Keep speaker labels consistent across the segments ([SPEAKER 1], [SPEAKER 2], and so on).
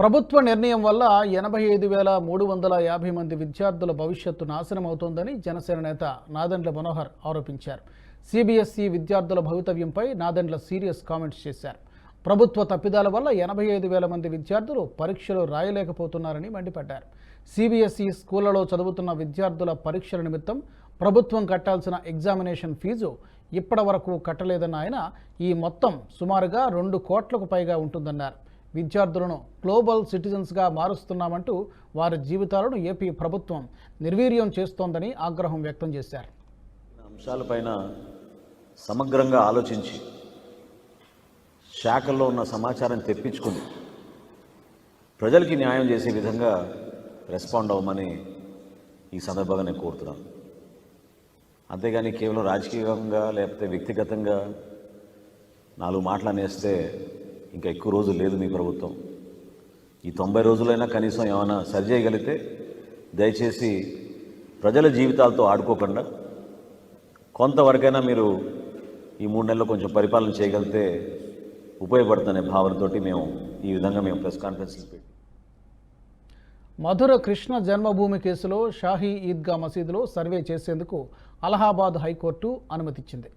[SPEAKER 1] ప్రభుత్వ నిర్ణయం వల్ల 85,350 మంది విద్యార్థుల భవిష్యత్తు నాశనమవుతోందని జనసేన నేత నాదెండ్ల మనోహర్ ఆరోపించారు. సిబిఎస్ఈ విద్యార్థుల భవితవ్యంపై నాదెండ్ల సీరియస్ కామెంట్స్ చేశారు. ప్రభుత్వ తప్పిదాల వల్ల 85,000 మంది విద్యార్థులు పరీక్షలు రాయలేకపోతున్నారని మండిపడ్డారు. సిబిఎస్ఈ స్కూళ్లలో చదువుతున్న విద్యార్థుల పరీక్షల నిమిత్తం ప్రభుత్వం కట్టాల్సిన ఎగ్జామినేషన్ ఫీజు ఇప్పటివరకు కట్టలేదన్న ఆయన ఈ మొత్తం సుమారుగా 2 కోట్లకు పైగా ఉంటుందన్నారు. విద్యార్థులను గ్లోబల్ సిటిజన్స్గా మారుస్తున్నామంటూ వారి జీవితాలను ఏపీ ప్రభుత్వం నిర్వీర్యం చేస్తోందని ఆగ్రహం వ్యక్తం చేశారు.
[SPEAKER 2] అంశాలపైన సమగ్రంగా ఆలోచించి శాఖల్లో ఉన్న సమాచారం తెప్పించుకుని ప్రజలకి న్యాయం చేసే విధంగా రెస్పాండ్ అవ్వమని ఈ సందర్భంగా నేను కోరుతున్నాను. అంతేగాని కేవలం రాజకీయంగా లేకపోతే వ్యక్తిగతంగా 4 మాటలు అనేస్తే ఇంకా ఎక్కువ రోజులు లేదు మీ ప్రభుత్వం. ఈ 90 రోజులైనా కనీసం ఏమైనా సరి చేయగలిగితే దయచేసి ప్రజల జీవితాలతో ఆడుకోకుండా కొంతవరకైనా మీరు ఈ 3 నెలలు కొంచెం పరిపాలన చేయగలిగితే ఉపయోగపడుతుందనే భావనతోటి ఈ విధంగా ప్రెస్ కాన్ఫరెన్స్ పెట్టి
[SPEAKER 1] మధుర కృష్ణ జన్మభూమి కేసులో షాహీ ఈద్గా మసీదులో సర్వే చేసేందుకు అలహాబాద్ హైకోర్టు అనుమతిచ్చింది.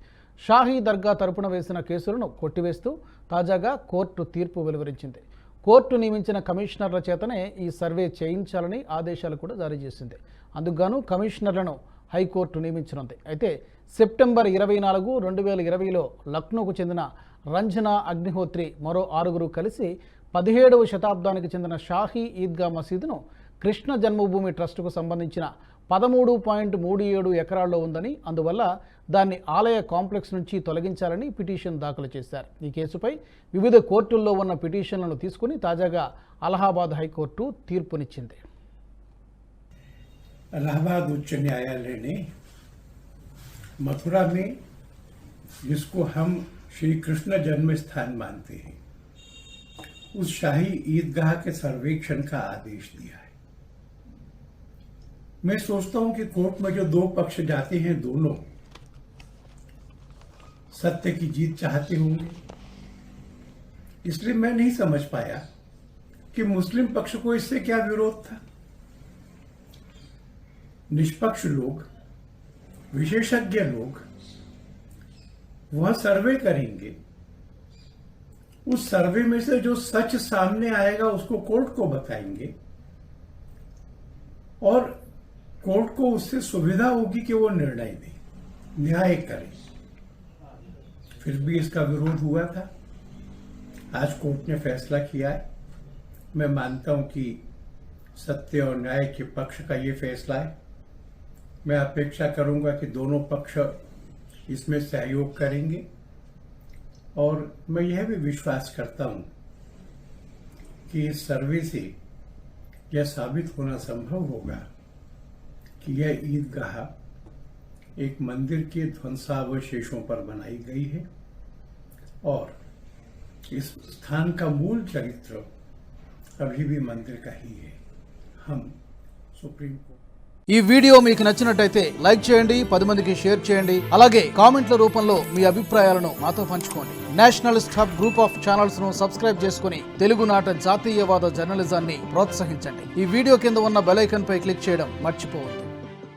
[SPEAKER 1] షాహీ దర్గా తరపున వేసిన కేసులను కొట్టివేస్తూ తాజాగా కోర్టు తీర్పు వెలువరించింది. కోర్టు నియమించిన కమిషనర్ల చేతనే ఈ సర్వే చేయించాలని ఆదేశాలు కూడా జారీ చేసింది. అందుకుగాను కమిషనర్లను హైకోర్టు నియమించనుంది. అయితే సెప్టెంబర్ 24, 2020లో లక్నోకు చెందిన రంజనా అగ్నిహోత్రి మరో 6 కలిసి 17వ శతాబ్దానికి చెందిన షాహీ ఈద్గా మసీదును కృష్ణ జన్మభూమి ట్రస్టుకు సంబంధించిన 13.37 ఎకరాల్లో ఉందని, అందువల్ల దాన్ని ఆలయ కాంప్లెక్స్ నుంచి తొలగించాలని పిటిషన్ దాఖలు చేశారు. ఈ కేసుపై వివిధ కోర్టుల్లో ఉన్న పిటిషన్లను తీసుకుని తాజాగా అలహాబాద్ హైకోర్టు తీర్పునిచ్చింది.
[SPEAKER 3] इलाहाबाद उच्च न्यायालय ने मथुरा में जिसको हम श्री कृष्ण जन्म स्थान मानते हैं उस शाही ईदगाह के सर्वेक्षण का आदेश दिया है। मैं सोचता हूं कि कोर्ट में जो 2 पक्ष जाते हैं दोनों सत्य की जीत चाहते होंगे, इसलिए मैं नहीं समझ पाया कि मुस्लिम पक्ष को इससे क्या विरोध था। निष्पक्ष लोग, विशेषज्ञ लोग वह सर्वे करेंगे, उस सर्वे में से जो सच सामने आएगा उसको कोर्ट को बताएंगे और कोर्ट को उससे सुविधा होगी कि वो निर्णय दे, न्याय करे। फिर भी इसका विरोध हुआ था। आज कोर्ट ने फैसला किया है। मैं मानता हूं कि सत्य और न्याय के पक्ष का ये फैसला है। मैं अपेक्षा करूंगा कि दोनों पक्ष इसमें सहयोग करेंगे और मैं यह भी विश्वास करता हूं कि इस सर्वे से यह साबित होना संभव होगा कि यह ईदगाह एक मंदिर के ध्वंसावशेषों पर बनाई गई है और इस स्थान का मूल चरित्र अभी भी मंदिर का ही है। हम सुप्रीम कोर्ट
[SPEAKER 1] ఈ వీడియో మీకు నచ్చినట్టయితే లైక్ చేయండి, 10 మందికి షేర్ చేయండి. అలాగే కామెంట్ల రూపంలో మీ అభిప్రాయాలను మాతో పంచుకోండి. Nationalist hub group of channels ను సబ్స్క్రైబ్ చేసుకుని తెలుగునాట జాతీయవాద జర్నలిజాన్ని ప్రోత్సహించండి. ఈ వీడియో కింద ఉన్న బెల్ ఐకాన్ పై క్లిక్ చేయడం మర్చిపోవద్దు.